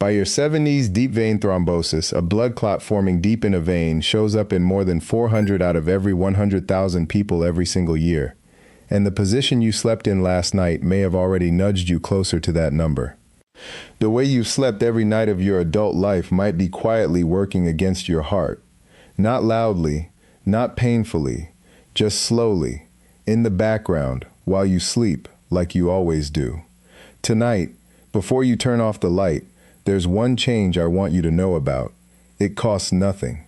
By your 70s, deep vein thrombosis, a blood clot forming deep in a vein, shows up in more than 400 out of every 100,000 people every single year. And the position you slept in last night may have already nudged you closer to that number. The way you slept every night of your adult life might be quietly working against your heart. Not loudly, not painfully, just slowly, in the background, while you sleep, like you always do. Tonight, before you turn off the light, there's one change I want you to know about. It costs nothing.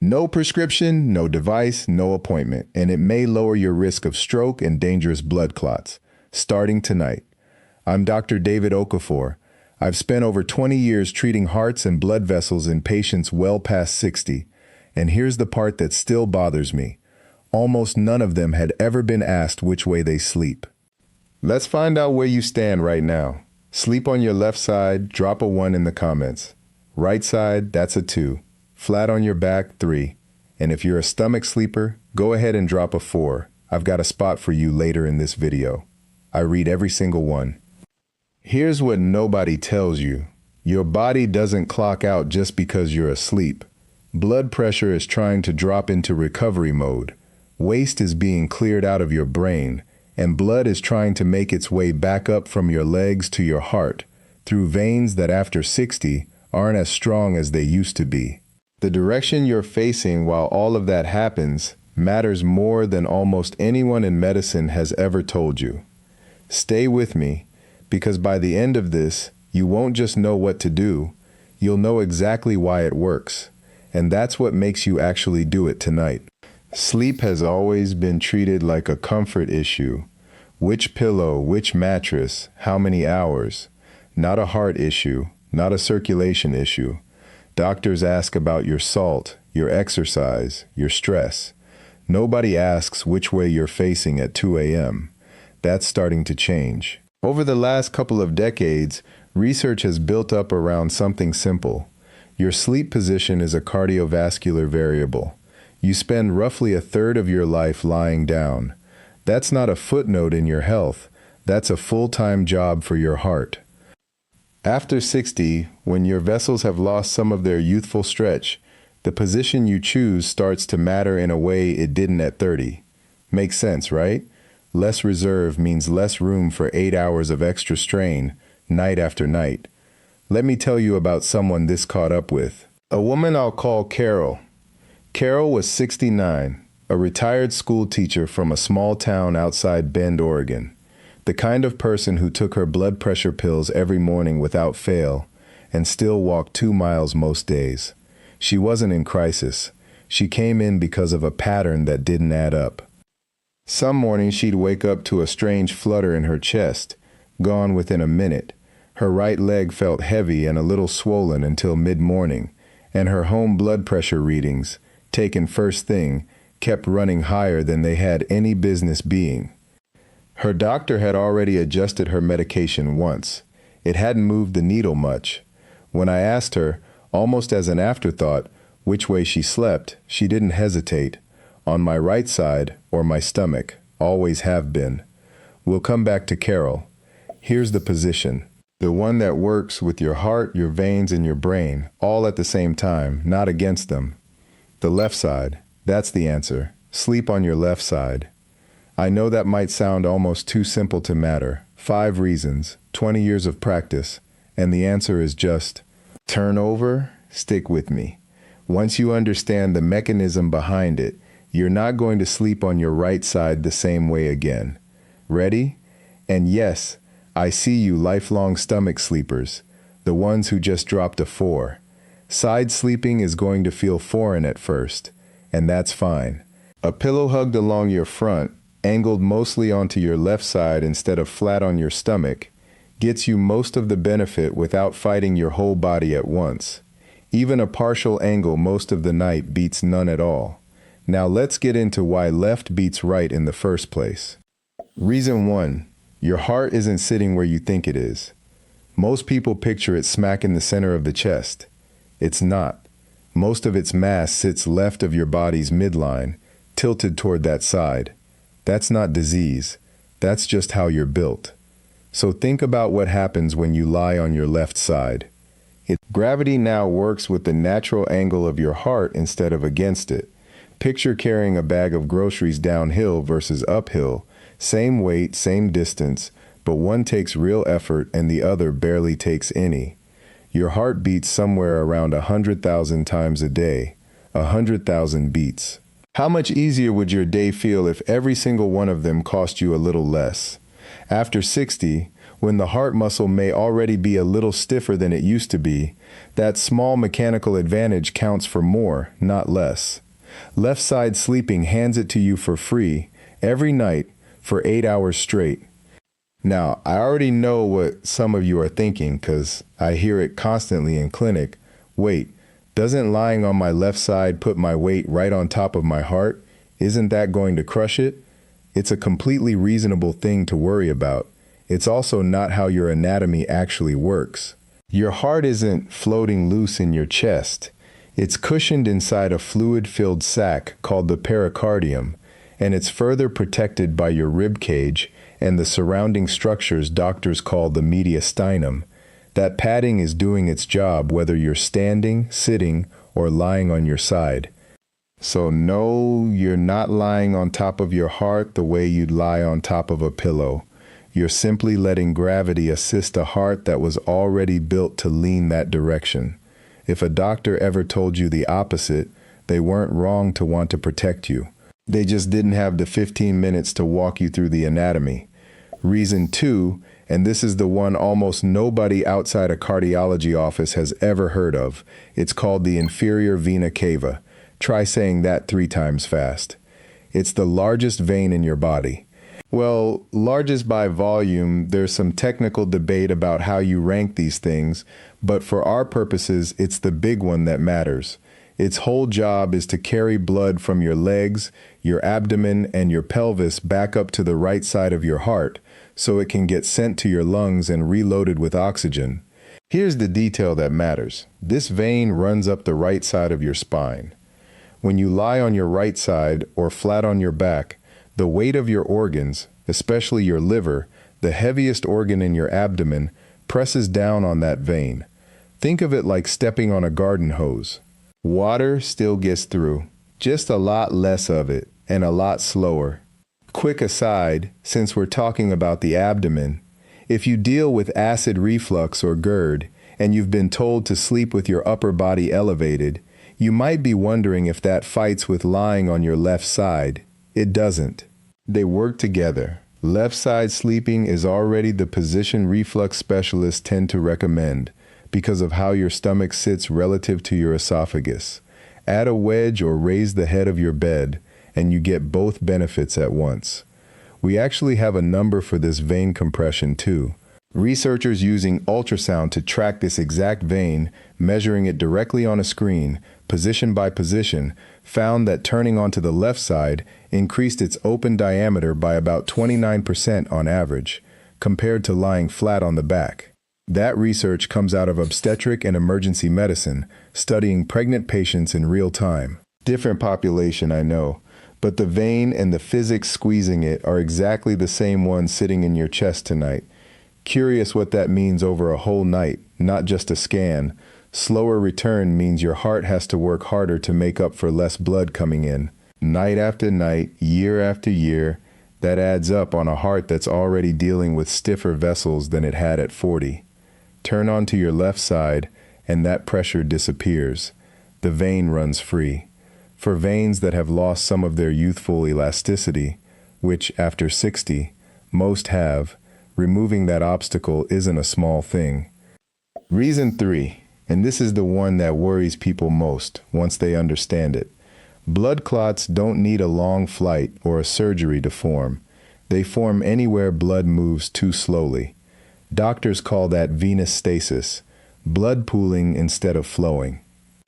No prescription, no device, no appointment, and it may lower your risk of stroke and dangerous blood clots. Starting tonight. I'm Dr. David Okafor. I've spent over 20 years treating hearts and blood vessels in patients well past 60. And here's the part that still bothers me. Almost none of them had ever been asked which way they sleep. Let's find out where you stand right now. Sleep on your left side, drop a 1 in the comments. Right side, that's a 2. Flat on your back, 3. And if you're a stomach sleeper, go ahead and drop a 4. I've got a spot for you later in this video. I read every single one. Here's what nobody tells you. Your body doesn't clock out just because you're asleep. Blood pressure is trying to drop into recovery mode. Waste is being cleared out of your brain. And blood is trying to make its way back up from your legs to your heart, through veins that after 60 aren't as strong as they used to be. The direction you're facing while all of that happens matters more than almost anyone in medicine has ever told you. Stay with me, because by the end of this, you won't just know what to do, you'll know exactly why it works. And that's what makes you actually do it tonight. Sleep has always been treated like a comfort issue. Which pillow, which mattress, how many hours? Not a heart issue, not a circulation issue. Doctors ask about your salt, your exercise, your stress. Nobody asks which way you're facing at 2 a.m. That's starting to change. Over the last couple of decades, research has built up around something simple. Your sleep position is a cardiovascular variable. You spend roughly a third of your life lying down. That's not a footnote in your health. That's a full-time job for your heart. After 60, when your vessels have lost some of their youthful stretch, the position you choose starts to matter in a way it didn't at 30. Makes sense, right? Less reserve means less room for 8 hours of extra strain, night after night. Let me tell you about someone this caught up with. A woman I'll call Carol. Carol was 69, a retired school teacher from a small town outside Bend, Oregon. The kind of person who took her blood pressure pills every morning without fail and still walked 2 miles most days. She wasn't in crisis. She came in because of a pattern that didn't add up. Some mornings she'd wake up to a strange flutter in her chest, gone within a minute. Her right leg felt heavy and a little swollen until mid-morning, and her home blood pressure readings, taken first thing, kept running higher than they had any business being. Her doctor had already adjusted her medication once. It hadn't moved the needle much. When I asked her, almost as an afterthought, which way she slept, she didn't hesitate. On my right side, or my stomach, always have been. We'll come back to Carol. Here's the position. The one that works with your heart, your veins, and your brain, all at the same time, not against them. The left side, that's the answer. Sleep on your left side. I know that might sound almost too simple to matter. 5 reasons, 20 years of practice, and the answer is just turn over, stick with me. Once you understand the mechanism behind it, you're not going to sleep on your right side the same way again. Ready? And yes, I see you lifelong stomach sleepers, the ones who just dropped a 4. Side sleeping is going to feel foreign at first, and that's fine. A pillow hugged along your front, angled mostly onto your left side instead of flat on your stomach, gets you most of the benefit without fighting your whole body at once. Even a partial angle most of the night beats none at all. Now let's get into why left beats right in the first place. Reason 1. Your heart isn't sitting where you think it is. Most people picture it smack in the center of the chest. It's not. Most of its mass sits left of your body's midline, tilted toward that side. That's not disease. That's just how you're built. So think about what happens when you lie on your left side. Gravity now works with the natural angle of your heart instead of against it. Picture carrying a bag of groceries downhill versus uphill. Same weight, same distance, but one takes real effort and the other barely takes any. Your heart beats somewhere around 100,000 times a day. 100,000 beats. How much easier would your day feel if every single one of them cost you a little less? After 60, when the heart muscle may already be a little stiffer than it used to be, that small mechanical advantage counts for more, not less. Left side sleeping hands it to you for free, every night, for 8 hours straight. Now, I already know what some of you are thinking, because I hear it constantly in clinic. Wait, doesn't lying on my left side put my weight right on top of my heart? Isn't that going to crush it? It's a completely reasonable thing to worry about. It's also not how your anatomy actually works. Your heart isn't floating loose in your chest. It's cushioned inside a fluid-filled sac called the pericardium, and it's further protected by your rib cage and the surrounding structures doctors call the mediastinum. That padding is doing its job whether you're standing, sitting, or lying on your side. So no, you're not lying on top of your heart the way you'd lie on top of a pillow. You're simply letting gravity assist a heart that was already built to lean that direction. If a doctor ever told you the opposite, they weren't wrong to want to protect you. They just didn't have the 15 minutes to walk you through the anatomy. Reason 2, and this is the one almost nobody outside a cardiology office has ever heard of. It's called the inferior vena cava. Try saying that 3 times fast. It's the largest vein in your body. Well, largest by volume, there's some technical debate about how you rank these things, but for our purposes, it's the big one that matters. Its whole job is to carry blood from your legs, your abdomen, and your pelvis back up to the right side of your heart, so it can get sent to your lungs and reloaded with oxygen. Here's the detail that matters. This vein runs up the right side of your spine. When you lie on your right side or flat on your back, the weight of your organs, especially your liver, the heaviest organ in your abdomen, presses down on that vein. Think of it like stepping on a garden hose. Water still gets through, just a lot less of it, and a lot slower. Quick aside, since we're talking about the abdomen, if you deal with acid reflux or GERD, and you've been told to sleep with your upper body elevated, you might be wondering if that fights with lying on your left side. It doesn't. They work together. Left side sleeping is already the position reflux specialists tend to recommend because of how your stomach sits relative to your esophagus. Add a wedge or raise the head of your bed, and you get both benefits at once. We actually have a number for this vein compression too. Researchers using ultrasound to track this exact vein, measuring it directly on a screen, position by position, found that turning onto the left side increased its open diameter by about 29% on average, compared to lying flat on the back. That research comes out of obstetric and emergency medicine, studying pregnant patients in real time. Different population, I know, but the vein and the physics squeezing it are exactly the same one sitting in your chest tonight. Curious what that means over a whole night, not just a scan. Slower return means your heart has to work harder to make up for less blood coming in. Night after night, year after year, that adds up on a heart that's already dealing with stiffer vessels than it had at 40. Turn onto your left side, and that pressure disappears. The vein runs free. For veins that have lost some of their youthful elasticity, which after 60, most have, removing that obstacle isn't a small thing. Reason 3, and this is the one that worries people most once they understand it. Blood clots don't need a long flight or a surgery to form. They form anywhere blood moves too slowly. Doctors call that venous stasis, blood pooling instead of flowing.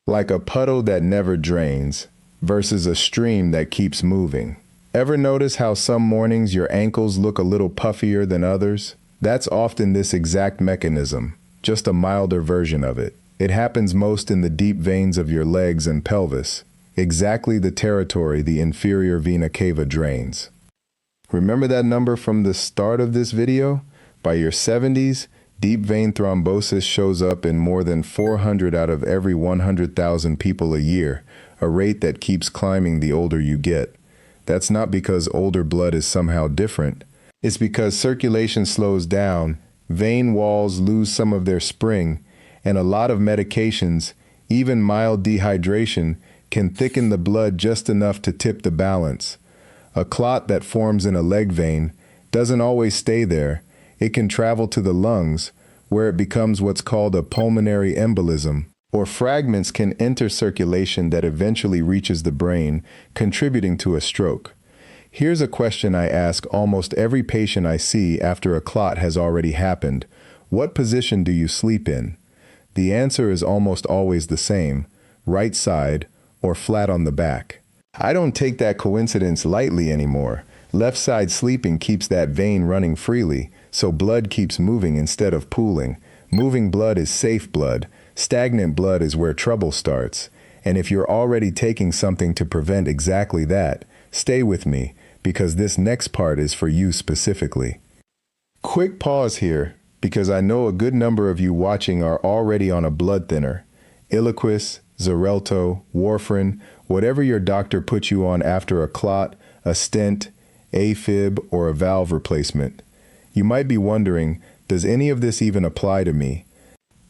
Like a puddle that never drains versus a stream that keeps moving. Ever notice how some mornings your ankles look a little puffier than others? That's often this exact mechanism, just a milder version of it. It happens most in the deep veins of your legs and pelvis, exactly the territory the inferior vena cava drains. Remember that number from the start of this video? By your 70s, Deep vein thrombosis shows up in more than 400 out of every 100,000 people a year, a rate that keeps climbing the older you get. That's not because older blood is somehow different. It's because circulation slows down, vein walls lose some of their spring, and a lot of medications, even mild dehydration, can thicken the blood just enough to tip the balance. A clot that forms in a leg vein doesn't always stay there. It can travel to the lungs, where it becomes what's called a pulmonary embolism, or fragments can enter circulation that eventually reaches the brain, contributing to a stroke. Here's a question I ask almost every patient I see after a clot has already happened. What position do you sleep in? The answer is almost always the same: right side or flat on the back. I don't take that coincidence lightly anymore. Left side sleeping keeps that vein running freely, so blood keeps moving instead of pooling. Moving blood is safe blood. Stagnant blood is where trouble starts. And if you're already taking something to prevent exactly that, stay with me, because this next part is for you specifically. Quick pause here, because I know a good number of you watching are already on a blood thinner. Eliquis, Xarelto, warfarin, whatever your doctor puts you on after a clot, a stent, AFib, or a valve replacement. You might be wondering, does any of this even apply to me?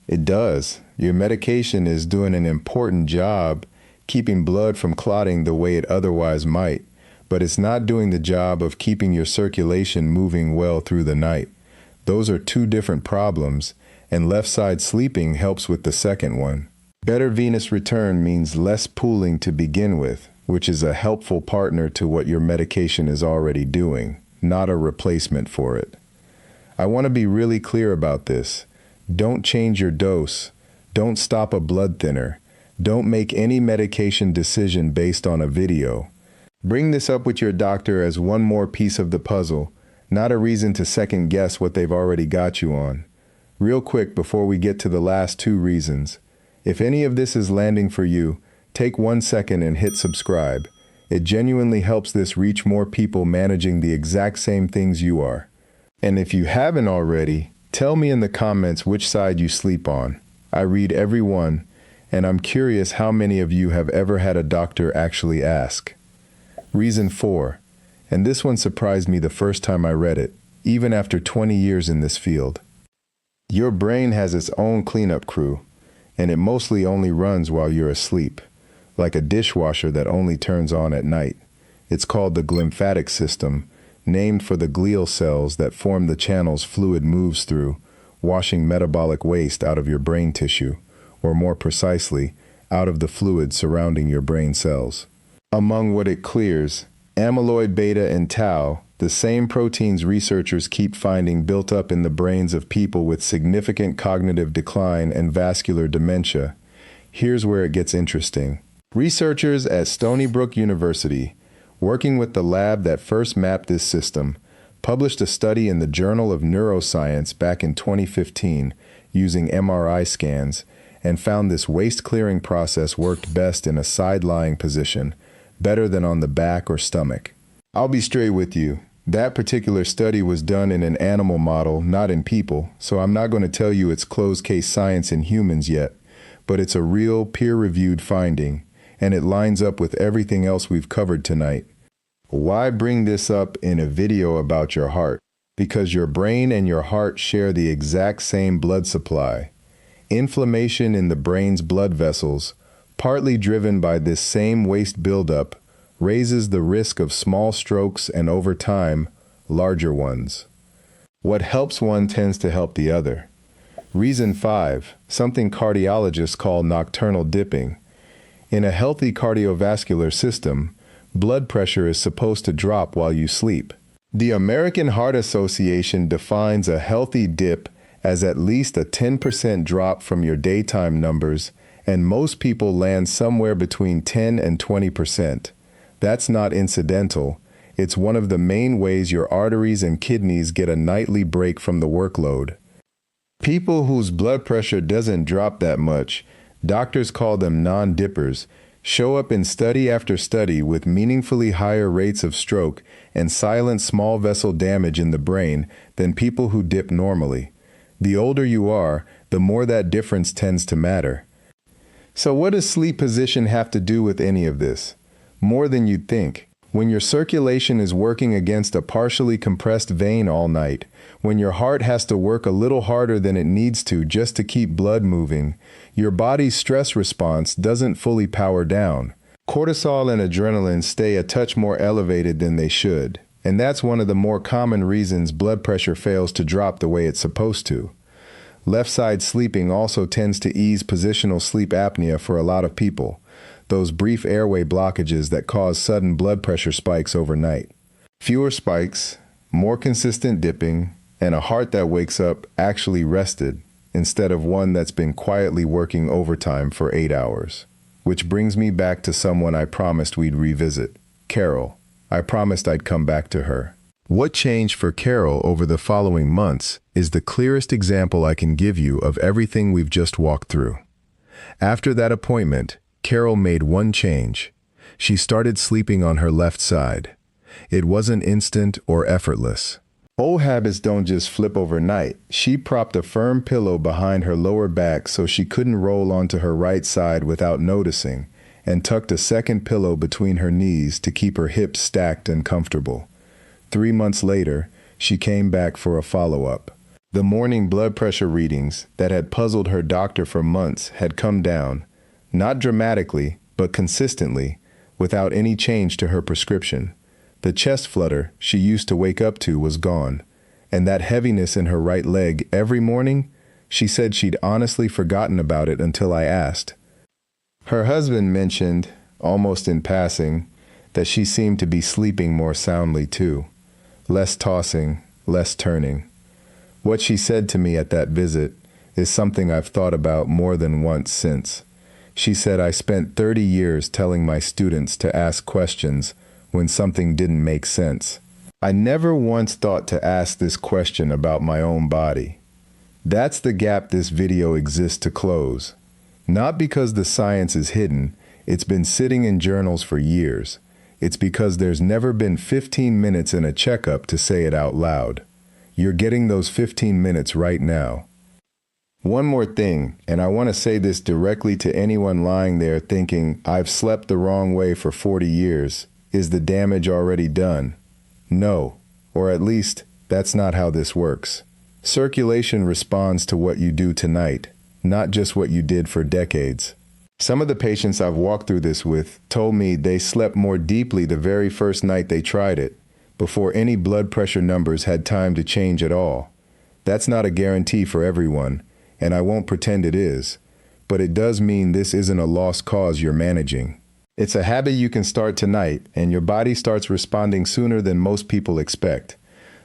It does. Your medication is doing an important job keeping blood from clotting the way it otherwise might, but it's not doing the job of keeping your circulation moving well through the night. Those are two different problems, and left side sleeping helps with the second one. Better venous return means less pooling to begin with, which is a helpful partner to what your medication is already doing, not a replacement for it. I want to be really clear about this. Don't change your dose. Don't stop a blood thinner. Don't make any medication decision based on a video. Bring this up with your doctor as one more piece of the puzzle, not a reason to second guess what they've already got you on. Real quick before we get to the last two reasons. If any of this is landing for you, take 1 second and hit subscribe. It genuinely helps this reach more people managing the exact same things you are. And if you haven't already, tell me in the comments which side you sleep on. I read every one, and I'm curious how many of you have ever had a doctor actually ask. Reason 4, and this one surprised me the first time I read it, even after 20 years in this field. Your brain has its own cleanup crew, and it mostly only runs while you're asleep, like a dishwasher that only turns on at night. It's called the glymphatic system, named for the glial cells that form the channels fluid moves through, washing metabolic waste out of your brain tissue, or more precisely, out of the fluid surrounding your brain cells. Among what it clears, amyloid beta and tau, the same proteins researchers keep finding built up in the brains of people with significant cognitive decline and vascular dementia. Here's where it gets interesting. Researchers at Stony Brook University, working with the lab that first mapped this system, published a study in the Journal of Neuroscience back in 2015 using MRI scans and found this waste-clearing process worked best in a side-lying position, better than on the back or stomach. I'll be straight with you. That particular study was done in an animal model, not in people, so I'm not going to tell you it's closed-case science in humans yet, but it's a real peer-reviewed finding, and it lines up with everything else we've covered tonight. Why bring this up in a video about your heart? Because your brain and your heart share the exact same blood supply. Inflammation in the brain's blood vessels, partly driven by this same waste buildup, raises the risk of small strokes and, over time, larger ones. What helps one tends to help the other. Reason 5, something cardiologists call nocturnal dipping. In a healthy cardiovascular system, blood pressure is supposed to drop while you sleep. The American Heart Association defines a healthy dip as at least a 10% drop from your daytime numbers, and most people land somewhere between 10 and 20%. That's not incidental. It's one of the main ways your arteries and kidneys get a nightly break from the workload. People whose blood pressure doesn't drop that much, doctors call them non-dippers, show up in study after study with meaningfully higher rates of stroke and silent small vessel damage in the brain than people who dip normally. The older you are, the more that difference tends to matter. So what does sleep position have to do with any of this? More than you'd think. When your circulation is working against a partially compressed vein all night, when your heart has to work a little harder than it needs to just to keep blood moving, your body's stress response doesn't fully power down. Cortisol and adrenaline stay a touch more elevated than they should, and that's one of the more common reasons blood pressure fails to drop the way it's supposed to. Left side sleeping also tends to ease positional sleep apnea for a lot of people, those brief airway blockages that cause sudden blood pressure spikes overnight. Fewer spikes, more consistent dipping, and a heart that wakes up actually rested instead of one that's been quietly working overtime for 8 hours. Which brings me back to someone I promised we'd revisit, Carol. I promised I'd come back to her. What changed for Carol over the following months is the clearest example I can give you of everything we've just walked through. After that appointment, Carol made one change. She started sleeping on her left side. It wasn't instant or effortless. Old habits don't just flip overnight. She propped a firm pillow behind her lower back so she couldn't roll onto her right side without noticing, and tucked a second pillow between her knees to keep her hips stacked and comfortable. 3 months later, she came back for a follow-up. The morning blood pressure readings that had puzzled her doctor for months had come down, not dramatically, but consistently, without any change to her prescription. The chest flutter she used to wake up to was gone, and that heaviness in her right leg every morning, she said she'd honestly forgotten about it until I asked. Her husband mentioned, almost in passing, that she seemed to be sleeping more soundly too. Less tossing, less turning. What she said to me at that visit is something I've thought about more than once since. She said I spent 30 years telling my students to ask questions when something didn't make sense. I never once thought to ask this question about my own body. That's the gap this video exists to close. Not because the science is hidden, it's been sitting in journals for years. It's because there's never been 15 minutes in a checkup to say it out loud. You're getting those 15 minutes right now. One more thing, and I want to say this directly to anyone lying there thinking I've slept the wrong way for 40 years. Is the damage already done? No, or at least that's not how this works. Circulation responds to what you do tonight, not just what you did for decades. Some of the patients I've walked through this with told me they slept more deeply the very first night they tried it, before any blood pressure numbers had time to change at all. That's not a guarantee for everyone, and I won't pretend it is, but it does mean this isn't a lost cause you're managing. It's a habit you can start tonight, and your body starts responding sooner than most people expect.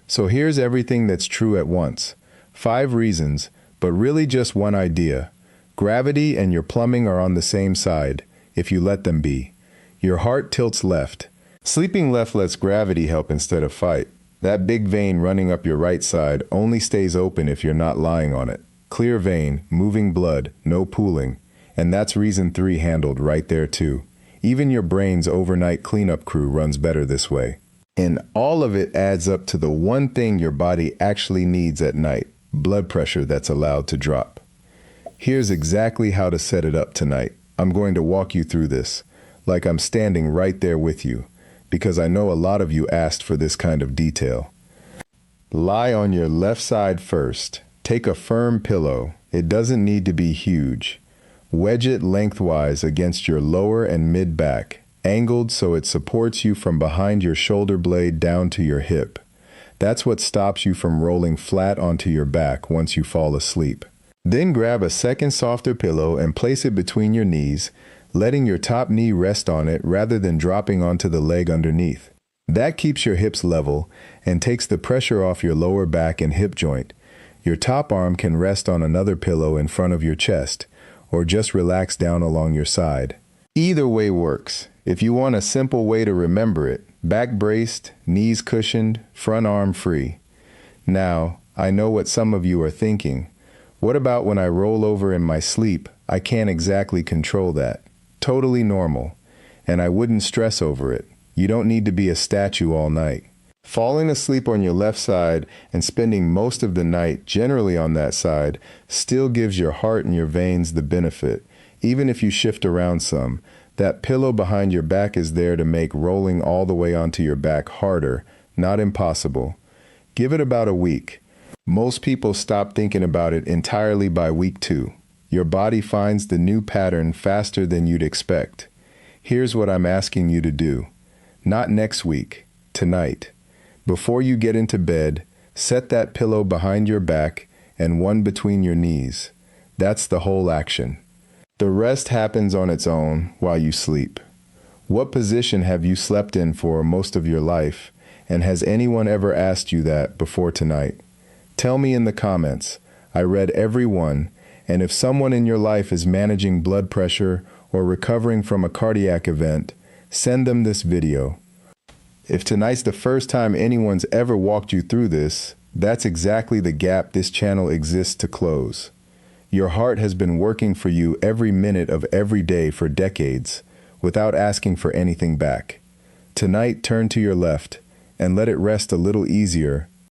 So here's everything that's true at once. 5 reasons, but really just one idea. Gravity and your plumbing are on the same side, if you let them be. Your heart tilts left. Sleeping left lets gravity help instead of fight. That big vein running up your right side only stays open if you're not lying on it. Clear vein, moving blood, no pooling. And that's reason 3 handled right there too. Even your brain's overnight cleanup crew runs better this way. And all of it adds up to the one thing your body actually needs at night, blood pressure that's allowed to drop. Here's exactly how to set it up tonight. I'm going to walk you through this, like I'm standing right there with you, because I know a lot of you asked for this kind of detail. Lie on your left side first. Take a firm pillow. It doesn't need to be huge. Wedge it lengthwise against your lower and mid back, angled so it supports you from behind your shoulder blade down to your hip. That's what stops you from rolling flat onto your back once you fall asleep. Then grab a second softer pillow and place it between your knees, letting your top knee rest on it rather than dropping onto the leg underneath. That keeps your hips level and takes the pressure off your lower back and hip joint. Your top arm can rest on another pillow in front of your chest, or just relax down along your side. Either way works. If you want a simple way to remember it, back braced, knees cushioned, front arm free. Now, I know what some of you are thinking. What about when I roll over in my sleep? I can't exactly control that. Totally normal. And I wouldn't stress over it. You don't need to be a statue all night. Falling asleep on your left side and spending most of the night generally on that side still gives your heart and your veins the benefit. Even if you shift around some, that pillow behind your back is there to make rolling all the way onto your back harder, not impossible. Give it about a week. Most people stop thinking about it entirely by week 2. Your body finds the new pattern faster than you'd expect. Here's what I'm asking you to do. Not next week, tonight. Before you get into bed, set that pillow behind your back and one between your knees. That's the whole action. The rest happens on its own while you sleep. What position have you slept in for most of your life, and has anyone ever asked you that before tonight? Tell me in the comments. I read every one, and if someone in your life is managing blood pressure or recovering from a cardiac event, send them this video. If tonight's the first time anyone's ever walked you through this, that's exactly the gap this channel exists to close. Your heart has been working for you every minute of every day for decades, without asking for anything back. Tonight, turn to your left and let it rest a little easier